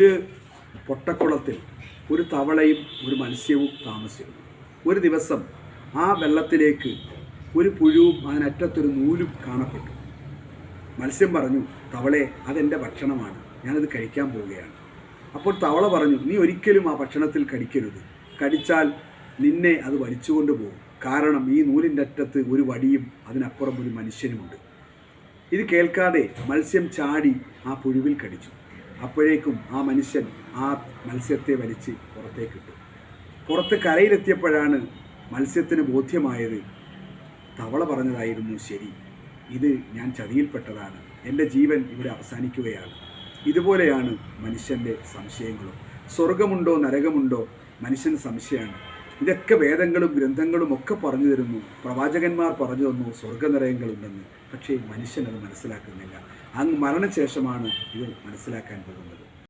ഒരു പൊട്ടക്കുളത്തിൽ ഒരു തവളയും ഒരു മത്സ്യവും താമസിക്കുന്നു. ഒരു ദിവസം ആ വെള്ളത്തിലേക്ക് ഒരു പുഴുവും അതിനറ്റത്തൊരു നൂലും കാണപ്പെട്ടു. മത്സ്യം പറഞ്ഞു, തവളെ, അതെൻ്റെ ഭക്ഷണമാണ്, ഞാനത് കഴിക്കാൻ പോവുകയാണ്. അപ്പോൾ തവള പറഞ്ഞു, നീ ഒരിക്കലും ആ ഭക്ഷണത്തിൽ കടിക്കരുത്. കടിച്ചാൽ നിന്നെ അത് വലിച്ചുകൊണ്ട് പോകും. കാരണം ഈ നൂലിൻ്റെ അറ്റത്ത് ഒരു വടിയും അതിനപ്പുറം ഒരു മനുഷ്യനുമുണ്ട്. ഇത് കേൾക്കാതെ മത്സ്യം ചാടി ആ പുഴുവിൽ കടിച്ചു. അപ്പോഴേക്കും ആ മനുഷ്യൻ ആ മത്സ്യത്തെ വലിച്ച് പുറത്തേക്കിട്ടു. പുറത്ത് കരയിലെത്തിയപ്പോഴാണ് മത്സ്യത്തിന് ബോധ്യമായത് തവള പറഞ്ഞതായിരുന്നു ശരി, ഇത് ഞാൻ ചതിയിൽപ്പെട്ടതാണ്, എൻ്റെ ജീവൻ ഇവിടെ അവസാനിക്കുകയാണ്. ഇതുപോലെയാണ് മനുഷ്യൻ്റെ സംശയങ്ങളും. സ്വർഗമുണ്ടോ നരകമുണ്ടോ, മനുഷ്യന് സംശയമാണ്. ഇതൊക്കെ വേദങ്ങളും ഗ്രന്ഥങ്ങളും ഒക്കെ പറഞ്ഞു തരുന്നു, പ്രവാചകന്മാർ പറഞ്ഞു തന്നു സ്വർഗനരകങ്ങളുണ്ടെന്ന്. പക്ഷേ മനുഷ്യനത് മനസ്സിലാക്കുന്നില്ല. അങ്ങ് മരണശേഷമാണ് ഇത് മനസ്സിലാക്കാൻ പോകുന്നത്.